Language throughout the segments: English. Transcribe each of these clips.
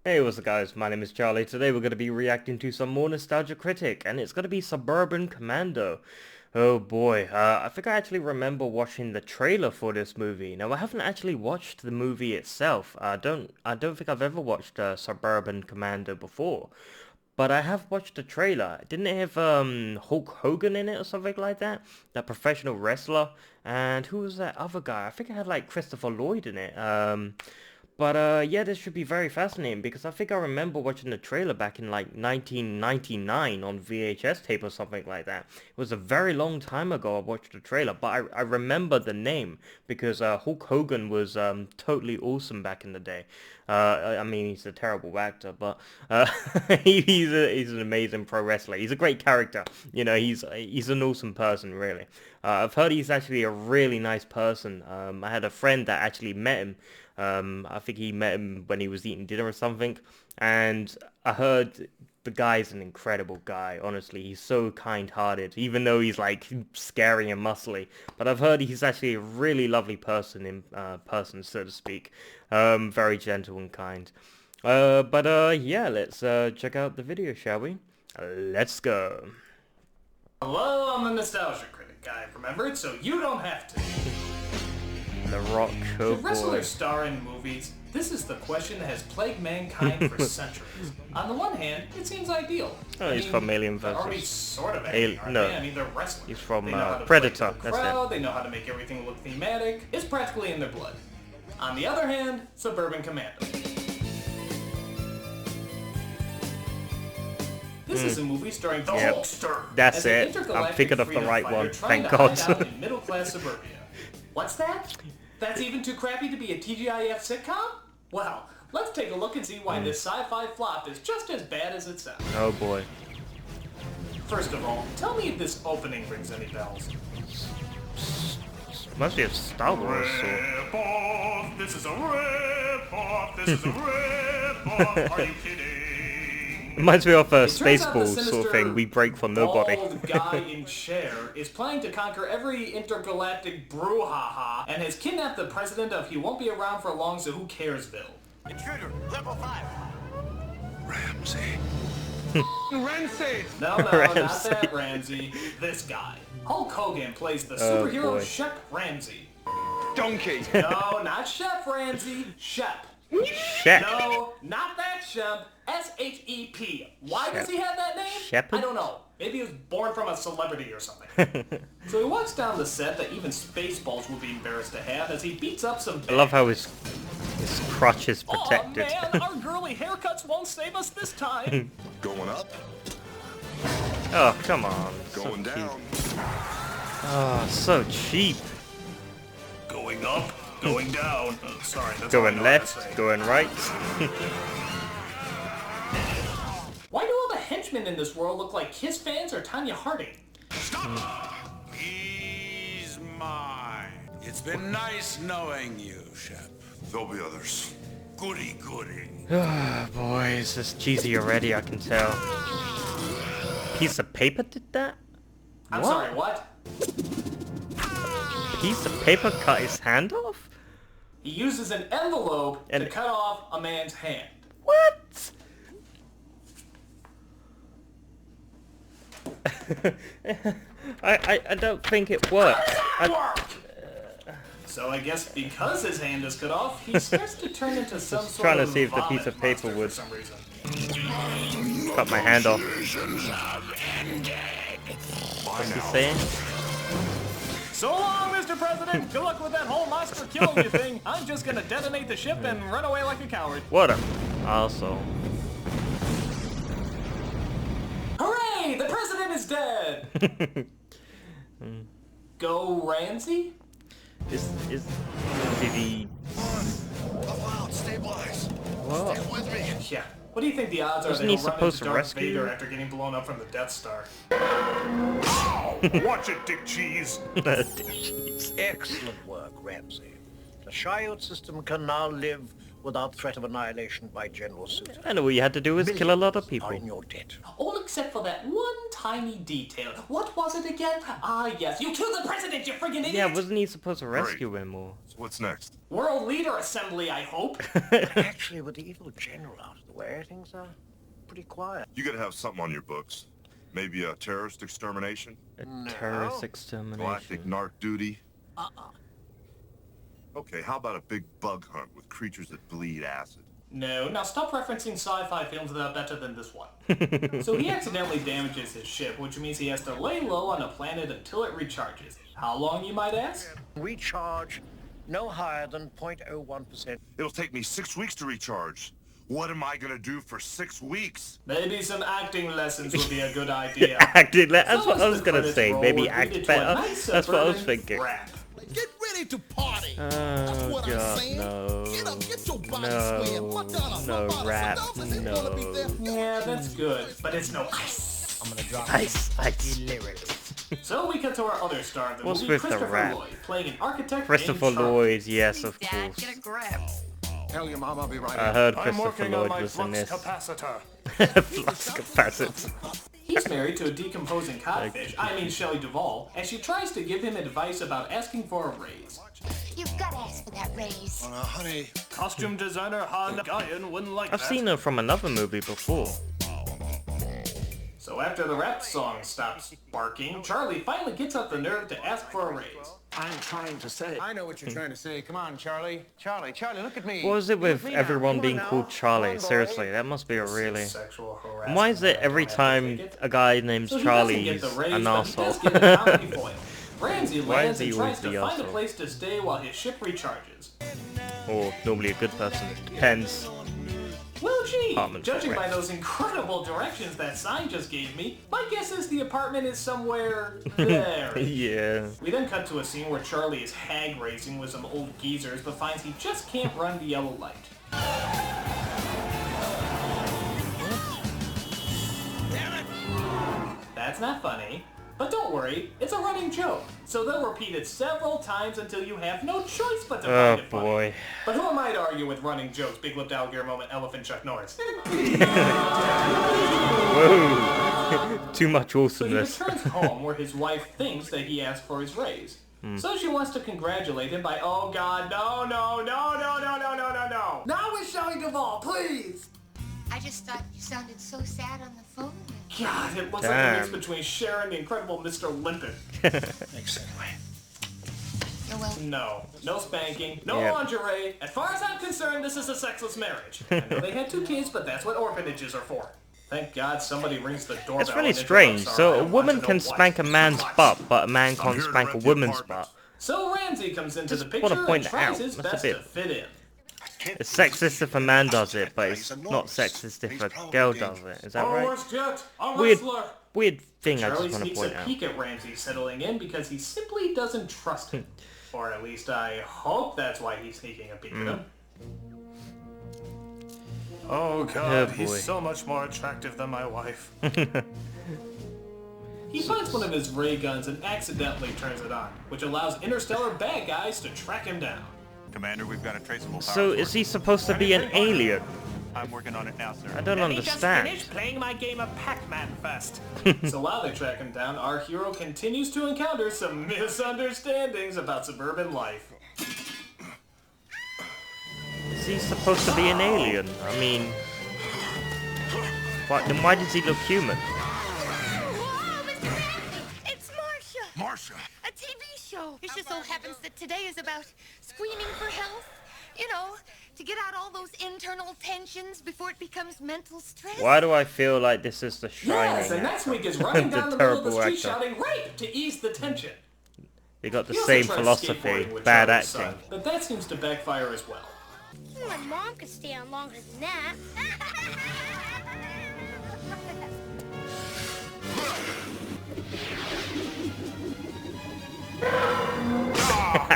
Hey, what's up guys, my name is Charlie. Today we're going to be reacting to some more nostalgia critic, and it's going to be Suburban Commando. Oh boy, I think I actually remember watching the trailer for this movie. Now I haven't actually watched the movie itself. I don't think I've ever watched Suburban Commando before. But I have watched the trailer. Didn't it have Hulk Hogan in it or something like that? That professional wrestler. And who was that other guy? I think it had like Christopher Lloyd in it. But yeah, this should be very fascinating because I think I remember watching the trailer back in like 1999 on VHS tape or something like that. It was a very long time ago I watched the trailer, but I remember the name because Hulk Hogan was totally awesome back in the day. I mean, he's a terrible actor, but he's an amazing pro wrestler. He's a great character. You know, he's an awesome person, really. I've heard he's actually a really nice person. I had a friend that actually met him. I think he met him when he was eating dinner or something, and I heard the guy's an incredible guy, honestly. He's so kind-hearted, even though he's like scary and muscly. But I've heard he's actually a really lovely person in person, so to speak. Very gentle and kind. But yeah, let's check out the video, shall we? Let's go. Hello, I'm the Nostalgia Critic. I remembered, so you don't have to. The Rock, oh Should boy. wrestlers star in movies? This is the question that has plagued mankind for centuries. On the one hand, it seems ideal. Oh, he's from Alien They're already vs. sort of acting, aren't no. they? I mean, they're wrestling. He's from They know how to Predator, play to the that's it. crowd, they know how to make everything look thematic. It's practically in their blood. On the other hand, Suburban Commando. This is a movie starring the Yep. Hulkster. That's as an it. I'm intergalactic thinking of the freedom right fighter one. trying Thank to God. hide out in middle-class suburbia. What's that? That's even too crappy to be a TGIF sitcom? Well, let's take a look and see why this sci-fi flop is just as bad as it sounds. Oh boy. First of all, tell me if this opening rings any bells. Must be a Star Wars or... Rip-off! This is a rip-off! This is a rip-off! Are you kidding? Reminds me of It turns out the Spaceballs sort of sinister, thing. We break for nobody. bald guy in chair is planning to conquer every intergalactic brouhaha and has kidnapped the president of he won't be around for long, so who caresville. Intruder, level 5. Ramsey. Ramsey! No, not Ramsey. that Ramsey. This guy. Hulk Hogan plays the Oh, superhero boy. Shep Ramsey. Donkey. No, not Chef Ramsey. Shep. Shep. No, not that Shep. S-H-E-P. Why does he have that name? Shepherd? I don't know. Maybe he was born from a celebrity or something. So he walks down the set that even Spaceballs would be embarrassed to have as he beats up some I love how his crotch is protected. Oh man, our girly haircuts won't save us this time. Going up. Oh, come on. Going so down. Oh, so cheap. Going up, going down. Oh, sorry, that's all I Going know how to left, say. going right. Why do all the henchmen in this world look like Kiss fans or Tanya Harding? Stop! He's mine. It's been nice knowing you, Shep. There'll be others. Goody goody. Oh, boy, it's just cheesy already, I can tell. Piece of paper did that? I'm What? sorry, what? Piece of paper cut his hand off? He uses an envelope to And- cut off a man's hand. What? I don't think it worked. So I guess because his hand is cut off, he starts to turn into some Just sort trying to of see if the piece vomit of paper monster would- for some reason. Cut my hand off. Bye What's he now. saying? So long, Mr. President! Good luck with that whole monster killing you thing! I'm just gonna detonate the ship and run away like a coward. What a... Also... Hooray! The president is dead! Go Ramsey? Did he... Level out. Stabilize. Whoa. Stay with me. Yeah. What do you think the odds are that Wasn't he he'll run supposed into to Darth rescue Vader you? after getting blown up from the Death Star? Watch it, Dick Cheese. Jeez. Excellent work, Ramsey. The Shield system can now live without threat of annihilation by General Suter. And all you had to do was kill a lot of Are people. in your debt. All except for that one tiny detail. What was it again? Ah, yes. You killed the president, you friggin' idiot! Yeah, wasn't he supposed to rescue him or... So what's next? World Leader Assembly, I hope. Actually, with the evil general out of the Where things are pretty quiet. You gotta have something on your books. Maybe a terrorist extermination? A terrorist Galactic extermination. narc duty? Okay, how about a big bug hunt with creatures that bleed acid? No, now stop referencing sci-fi films that are better than this one. So he accidentally damages his ship, which means he has to lay low on a planet until it recharges. How long, you might ask? Recharge no higher than 0.01%. It'll take me 6 weeks to recharge. What am I gonna do for 6 weeks? Maybe some acting lessons would be a good idea. Acting, that's So what as I the was gonna credits say. roll, Maybe we're act greeted to a better. nice That's what I was suburban thinking. rap. Get ready to party. That's Oh what I'm god, saying. no. Get up, get your body swaying. Madonna, No Madonna, rap, Madonna, they wanna be there. Yeah, that's good, but it's no ice. I'm gonna drop Ice, ice. lyrics. So we cut to our other star of the What's movie, with the Christopher rap? Lloyd, playing an architect Christopher named Charlie. Lloyd, yes, of Dad, course. get a grip. Tell your mom I'll be right I heard Christopher Lloyd was in this. capacitor. Flux capacitor. He's married to a decomposing codfish, Shelley Duvall, and she tries to give him advice about asking for a raise. You've got to ask for that raise. honey. Costume designer Han Guyan wouldn't like I've seen her from another movie before. So after the rap song stops barking, Charlie finally gets up the nerve to ask for a raise. I'm trying to say. I know what you're trying to say. Come on, Charlie. Charlie, look at me. What is it with me now, everyone you being now. called Charlie? Come on, boy. Seriously, that must be a really... Sexual harassment. And why is it every I don't have to time take it. a guy named So he Charlie doesn't is get the raise, an but he asshole? does get a comedy foil. Ramsey Why lands is he and always tries to the find a asshole? place to stay while his ship recharges. Or normally a good person. Depends. Well, gee, Apartment judging by correct. those incredible directions that sign just gave me, my guess is the apartment is somewhere there. Yeah. We then cut to a scene where Charlie is hag racing with some old geezers, but finds he just can't run the yellow light. That's not funny. But don't worry, it's a running joke, so they'll repeat it several times until you have no choice but to Oh find it funny. boy. But who am I to argue with running jokes? Big lipped alligator moment, elephant Chuck Norris. Whoa. Too much So he awesomeness. returns home where his wife thinks that he asked for his raise. So she wants to congratulate him by, oh god, no. Not with Shelley Duvall, please! I just thought you sounded so sad on the phone. God, it looks like a mix Damn. between Cher and the incredible Mr. Limpet. Thanks anyway. You're welcome. No spanking, no Yep. lingerie. As far as I'm concerned, this is a sexless marriage. I know they had 2 kids, but that's what orphanages are for. Thank God somebody rings the doorbell. It's really and strange. interrupts our So I a want woman to know can what. spank a man's butt, but a man can't here to spank a rent the woman's apartment. butt. So Ramsey comes into the Just wanna picture point and it tries out. his That's a best bit- to fit in. It's sexist if a man does it, but it's not sexist if a girl does it. Is that right? Worst yet, a Weird, wrestler. weird thing I Charlie just want to sneaks point a out. peek at Ramsey settling in because he simply doesn't trust him. Or at least I hope that's why he's sneaking a peek at him. Oh God, boy. he's so much more attractive than my wife. He finds one of his ray guns and accidentally turns it on, which allows interstellar bad guys to track him down. Commander, we've got a traceable power So is source. he supposed to be an alien? I'm working on it now, sir. I don't understand. playing my game of Pac-Man first. So while they track him down, our hero continues to encounter some misunderstandings about suburban life. Is he supposed to be an alien? I mean, then why does he look human? Whoa, Mr. Ramsey! It's Marcia! Marcia. A TV show. It just so happens that today is about screaming for help. You know, to get out all those internal tensions before it becomes mental stress. Why do I feel like this is the Shining? Yes, and next actor? week is running The down the middle of the terrible street actor. shouting rape to ease the tension. They got the He also same tried philosophy. skateboarding with Bad Charlie's acting. son, but that seems to backfire as well. My mom could stay on longer than that.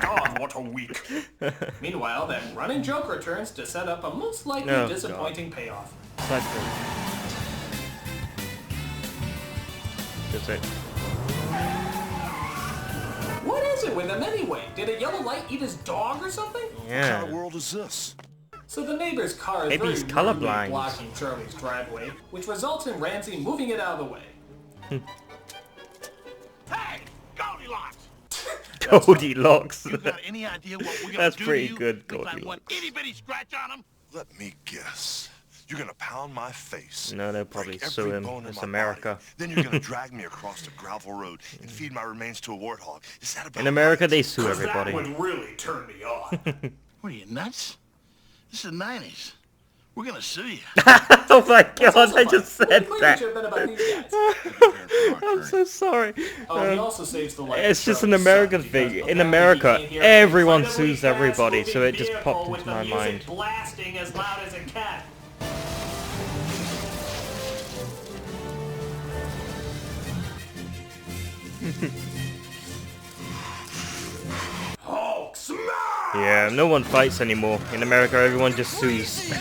God, what a week. Meanwhile, that running joke returns to set up a most likely Oh, disappointing payoff. Exactly. That's it. What is it with him anyway? Did a yellow light eat his dog or something? What kind Yeah. of world is this? So the neighbor's car is Maybe very he's rudely colorblind. blocking Charlie's driveway, which results in Ramsey moving it out of the way. Hey, Goldilocks! Goldilocks. You got any idea what we're gonna That's do pretty to you? good, We plant Goldilocks. one itty bitty scratch on him. Let me guess. You're gonna pound my face. No, they'll probably break sue every him. bone in It's my America. body. Then you're gonna drag me across the gravel road and feed my remains to a warthog. Is that about In America, right? they sue 'Cause everybody. that would really turn me on. What are you, nuts? This is the 90s. We're gonna sue you. Oh my god, Also I fun. just said What that. should have been about these guys? I'm so sorry. Oh, he also saves the life It's of just an Charlie's American son, thing. because In apparently America, he can't hear everyone an incredibly sues everybody, so fast-moving it just vehicle popped with into the my music mind. blasting as loud as it can. Hulk smash! Yeah, no one fights anymore. In America, everyone just sues.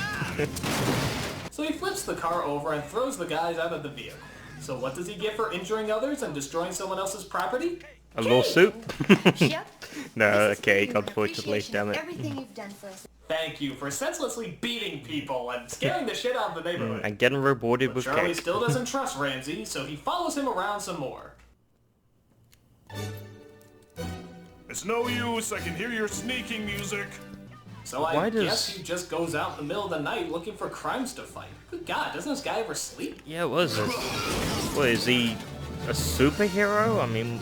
So he flips the car over and throws the guys out of the vehicle. So what does he get for injuring others and destroying someone else's property? A lawsuit? Yep. No, a This is cake, an unfortunately, appreciation damn of it. Everything you've done for us. Thank you for senselessly beating people and scaring the shit out of the neighborhood. And getting rewarded But with Charlie cake. still doesn't trust Ramsey, so he follows him around some more. It's no use. I can hear your sneaking music. So I Why guess does- he just goes out in the middle of the night looking for crimes to fight. Good God, doesn't this guy ever sleep? Yeah, it was. What, is he a superhero? I mean,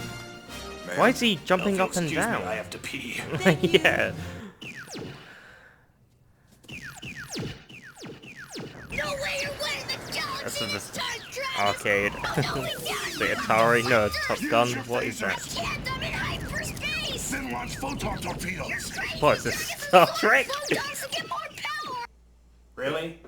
why is he jumping If you'll up and excuse me, down? I have to pee. Yeah. No way you're winning the challenge That's in a this time, Travis. arcade. Going The Atari? No, it's Top Gun. What is that? Can't, I'm in hyperspace. Then launch photon torpedoes. You're crazy. What is this, Star Trek? Photons to get more power. Really?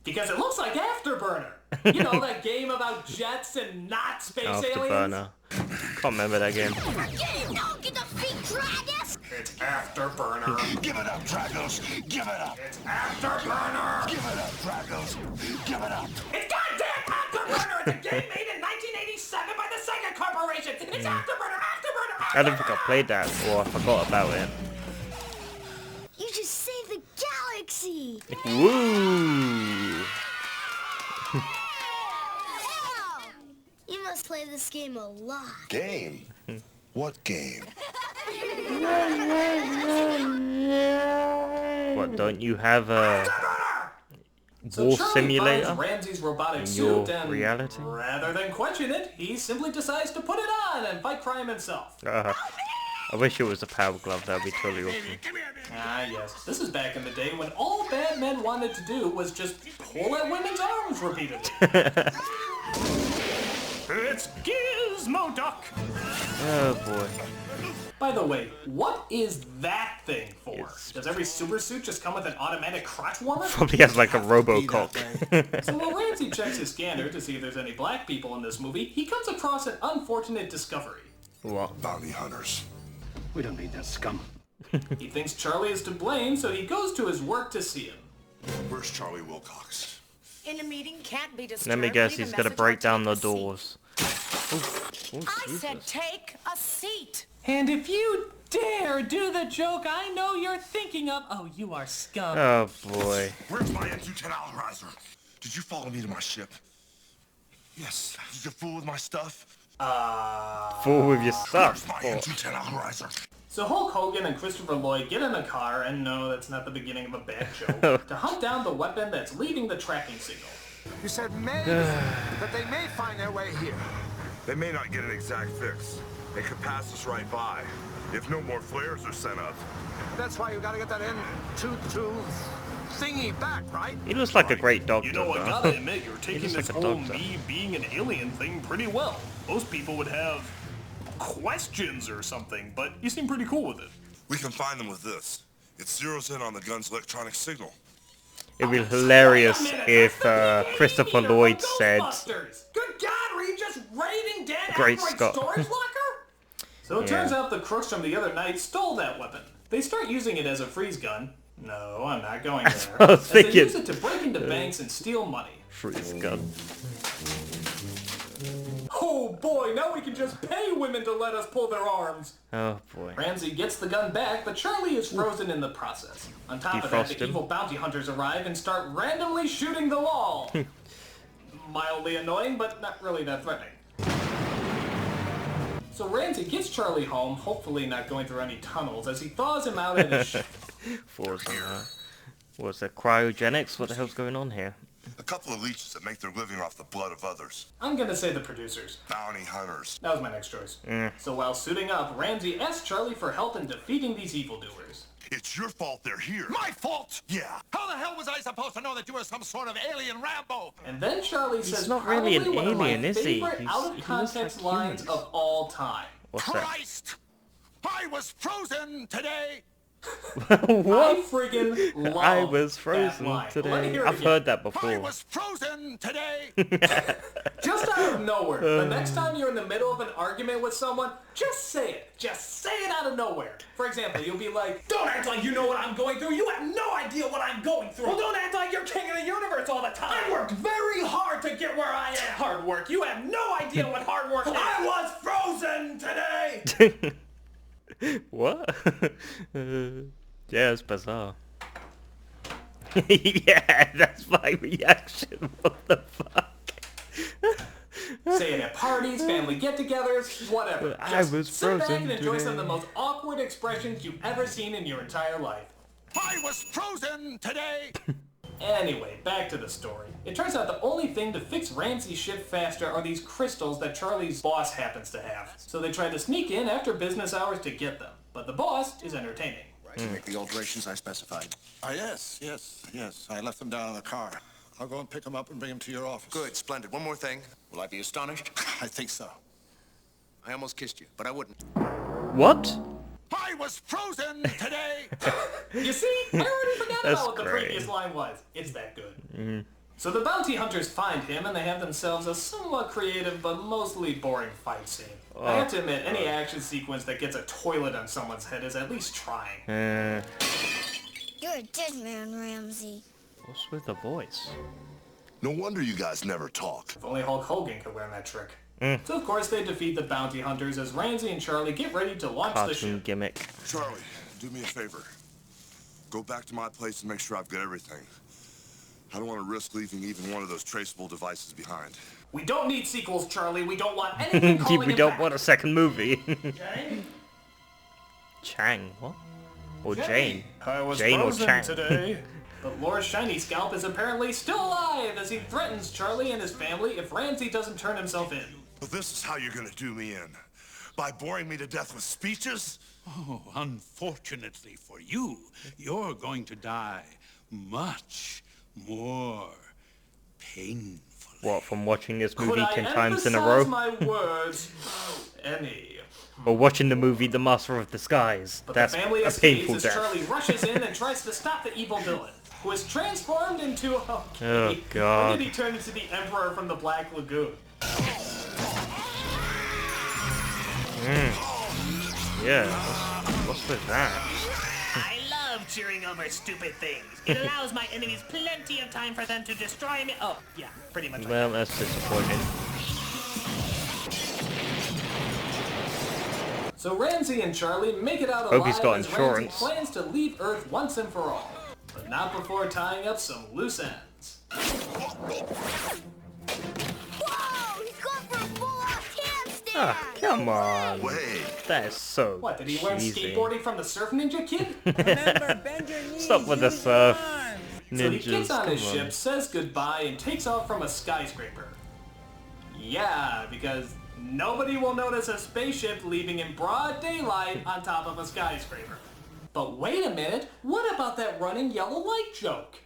Because it looks like Afterburner. You know, that game about jets and not space aliens? Afterburner. Can't remember that game. Don't get the feet, Travis. It's Afterburner. Give it up, Dragos. Give it up. It's Afterburner. Give it up, Dragos. Give it up. It's goddamn Afterburner! It's a game made in 1987 by the Sega Corporation! It's Afterburner! Afterburner! I don't think I played that, or I forgot about it. You just saved the galaxy. Woo! You must play this game a lot. Game? What game? What, don't you have a So war Charlie simulator? finds Ramsey's robotic in suit your and reality? rather than question it, he simply decides to put it on and fight crime himself. I wish it was a power glove, that'd be totally awesome. Ah, yes. This is back in the day when all bad men wanted to do was just pull at women's arms repeatedly. It's Gizmo Duck! Oh boy. By the way, what is that thing for? Does every super suit just come with an automatic crotch warmer? Probably has like a Robocock. So while Ramsey checks his scanner to see if there's any black people in this movie, he comes across an unfortunate discovery. What? Bounty hunters. We don't need that scum. He thinks Charlie is to blame, so he goes to his work to see him. Where's Charlie Wilcox? In a meeting, can't be disturbed. Let me guess, Leave a he's gonna message break or down the take a seat. doors. I said take a seat. And if you dare do the joke I know you're thinking of, oh, you are scum. Oh boy. Where's my N210 Alhorizer? Did you follow me to my ship? Yes. Did you fool with my stuff? Fool with your stuff. Where's my N210 Alhorizer? So Hulk Hogan and Christopher Lloyd get in a car, and no, that's not the beginning of a bad joke, to hunt down the weapon that's leading the tracking signal. You said maybe that they may find their way here. They may not get an exact fix. They could pass us right by, if no more flares are sent up. That's why you gotta get that N22 thingy back, right? He looks like a great doctor. You know, I though. gotta admit, you're taking looks this like a whole doctor. me being an alien thing pretty well. Most people would have questions or something, but you seem pretty cool with it. We can find them with this. It zeroes in on the gun's electronic signal. It'd be hilarious if Christopher Alien Lloyd from said, Ghostbusters. Good God, were you just raiding Dan Great Aykroyd's Scott. storage locker? So it turns out the crooks from the other night stole that weapon. They start using it as a freeze gun. No, I'm not going there. I was As they thinking. use it to break into banks and steal money. Freeze gun. Oh boy, now we can just pay women to let us pull their arms. Oh boy. Ramsey gets the gun back, but Charlie is frozen in the process. On top of that, Defrost the him. evil bounty hunters arrive and start randomly shooting the wall. Mildly annoying, but not really that threatening. So Ramsey gets Charlie home, hopefully not going through any tunnels, as he thaws him out at his ship. Force on that. What's that, cryogenics? What the hell's going on here? A couple of leeches that make their living off the blood of others. I'm gonna say the producers. Bounty hunters. That was my next choice. So while suiting up, Ramsey asks Charlie for help in defeating these evildoers. It's your fault they're here. My fault? Yeah. How the hell was I supposed to know that you were some sort of alien Rambo? And then Charlie He's says not really an probably one of my alien, is he? favorite He out looks of context like lines humans. of all time. What's that? Christ! I was frozen today. I What? friggin' love I was that frozen line. Let me today. hear it I've again. heard that I before. was frozen today. Just out of nowhere. The next time you're in the middle of an argument with someone, just say it. Just say it out of nowhere. For example, you'll be like, don't act like you know what I'm going through. You have no idea what I'm going through. Well, don't act like you're king of the universe all the time. I worked very hard to get where I am. Hard work. You have no idea what hard work is. I was frozen today. What? Yeah, it's bizarre. Yeah, that's my reaction. What the fuck? Say it at parties, family get-togethers, whatever. I Just was sit back frozen and enjoy some of the today. most awkward expressions you've ever seen in your entire life. I was frozen today. Anyway, back to the story. It turns out the only thing to fix Ramsey's ship faster are these crystals that Charlie's boss happens to have. So they try to sneak in after business hours to get them. But the boss is entertaining. To make the alterations I specified. Yes. I left them down in the car. I'll go and pick them up and bring them to your office. Good, splendid. One more thing. Will I be astonished? I think so. I almost kissed you, but I wouldn't. What? I was frozen today. You see? I already forgot That's about what the great. previous line was. It's that good. So the bounty hunters find him and they have themselves a somewhat creative but mostly boring fight scene. I have to admit, any action sequence that gets a toilet on someone's head is at least trying. You're a dead man, Ramsey. What's with the voice? No wonder you guys never talk. If only Hulk Hogan could learn that trick. So of course they defeat the bounty hunters as Ramsey and Charlie get ready to launch the Cartoon ship. gimmick. Charlie, do me a favor. Go back to my place and make sure I've got everything. I don't want to risk leaving even one of those traceable devices behind. We don't need sequels, Charlie. We don't want anything calling We it don't back. want a second movie. Jane? Chang, what? Or Jane. I was Jane or frozen Chang. today. But Lord Shiny Scalp is apparently still alive as he threatens Charlie and his family if Ramsey doesn't turn himself in. Well, this is how you're gonna do me in. By boring me to death with speeches? Oh, unfortunately for you, you're going to die much more painfully. What, from watching this movie Could 10 I times in a emphasize row? my words any? Or watching the movie The Master of Disguise? But That's the family a escapes painful as death. Charlie rushes in and tries to stop the evil villain, who is transformed into Oh, God. When did he turn into the Emperor from the Black Lagoon? Yeah, what's with that? I love cheering over stupid things. It allows my enemies plenty of time for them to destroy me. Oh, yeah, pretty much. Well, that's disappointing. So Ramsey and Charlie make it out Hope alive he's got as insurance. Ramsey plans to leave Earth once and for all, but not before tying up some loose ends. Whoa! He's going for a full-off handstand! Ah, come on. Wait. That is so What, did he learn cheesy. skateboarding from the Surf Ninja Kid? Remember, bend your knees. Stop with the use your surf. arms. So he Ninjas, gets on his come ship, says goodbye, and takes off from a skyscraper. Yeah, because nobody will notice a spaceship leaving in broad daylight on top of a skyscraper. But wait a minute, what about that running yellow light joke?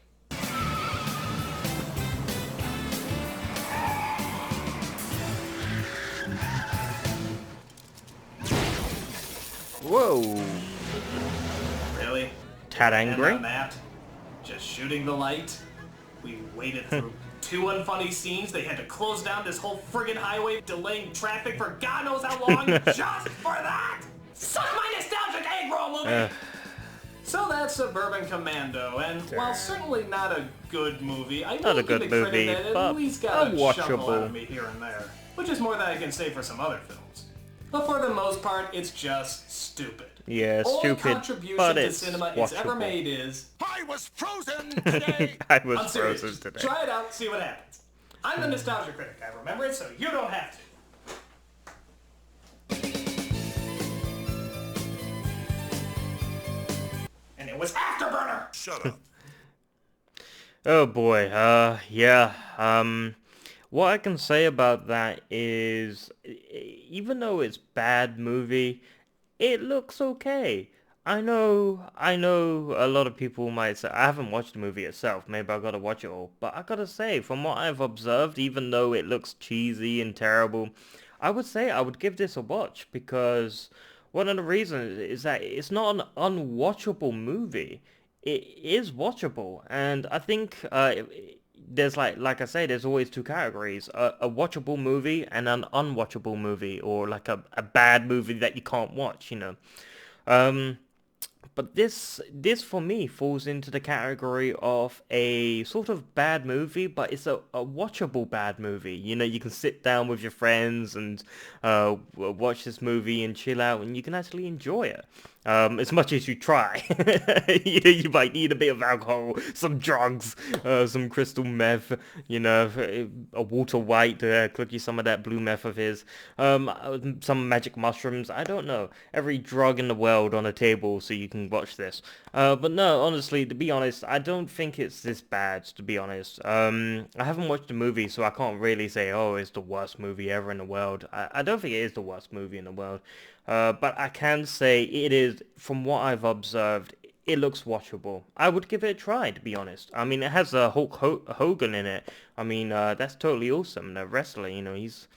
Whoa. Really? Tad And angry? on that, just shooting the light. We waited through 2 unfunny scenes. They had to close down this whole friggin' highway, delaying traffic for God knows how long, just for that. Suck my nostalgic egg roll movie. So that's Suburban Commando, and while certainly not a good movie, I Not will a good give it credit movie, that it but at least got a chuckle watchable. out of me here and there, which is more than I can say for some other films. But for the most part, it's just stupid. Yeah, Only stupid, contribution but to it's cinema it's ever watchable. made is I was frozen today. I was I'm serious. frozen today. Try it out, see what happens. I'm the nostalgia critic. I remember it, so you don't have to. And it was Afterburner. Shut up. Oh boy, yeah, what I can say about that is, even though it's bad movie, it looks okay. I know a lot of people might say, I haven't watched the movie itself, maybe I gotta watch it all, but I gotta say, from what I've observed, even though it looks cheesy and terrible, I would say I would give this a watch, because one of the reasons is that it's not an unwatchable movie. It is watchable, and I think there's like I say, there's always two categories: a watchable movie and an unwatchable movie, or like a bad movie that you can't watch. Um, but this for me falls into the category of a sort of bad movie, but it's a watchable bad movie. You can sit down with your friends and watch this movie and chill out, and you can actually enjoy it. As much as you try. You might need a bit of alcohol, some drugs, some crystal meth, a Walter White to cook you some of that blue meth of his, some magic mushrooms, I don't know. Every drug in the world on a table so you can watch this. But no, honestly, to be honest, I don't think it's this bad, to be honest. I haven't watched the movie, so I can't really say, oh, it's the worst movie ever in the world. I don't think it is the worst movie in the world. But I can say it is, from what I've observed, it looks watchable. I would give it a try, to be honest. I mean, it has Hulk Hogan in it. I mean, that's totally awesome. The wrestler, he's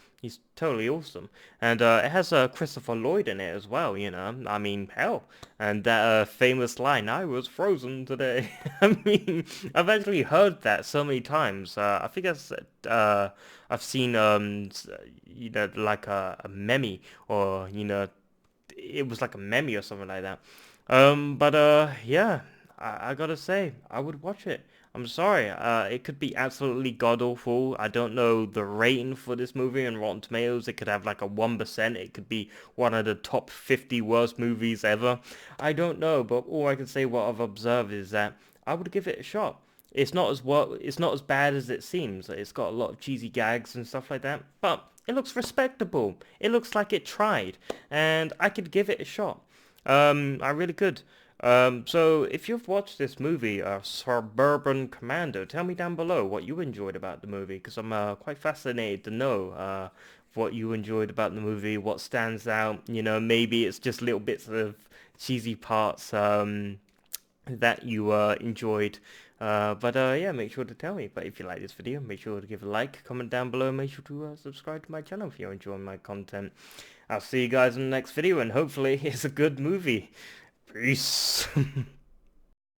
totally awesome. And it has Christopher Lloyd in it as well, I mean, hell. And that famous line, I was frozen today. I mean, I've actually heard that so many times. I think I've seen, like a meme, or, it was like a meme or something like that. But yeah, I gotta say, I would watch it. I'm sorry, it could be absolutely god-awful. I don't know the rating for this movie on Rotten Tomatoes. It could have like a 1%. It could be one of the top 50 worst movies ever. I don't know, but all I can say, what I've observed, is that I would give it a shot. It's not as bad as it seems. It's got a lot of cheesy gags and stuff like that, but it looks respectable. It looks like it tried, and I could give it a shot. I really could. So if you've watched this movie, Suburban Commando, tell me down below what you enjoyed about the movie, because I'm quite fascinated to know what you enjoyed about the movie, what stands out. Maybe it's just little bits of cheesy parts that you enjoyed. But yeah, make sure to tell me. But if you like this video, make sure to give a like, comment down below, make sure to subscribe to my channel if you're enjoying my content. I'll see you guys in the next video, and hopefully it's a good movie. Peace.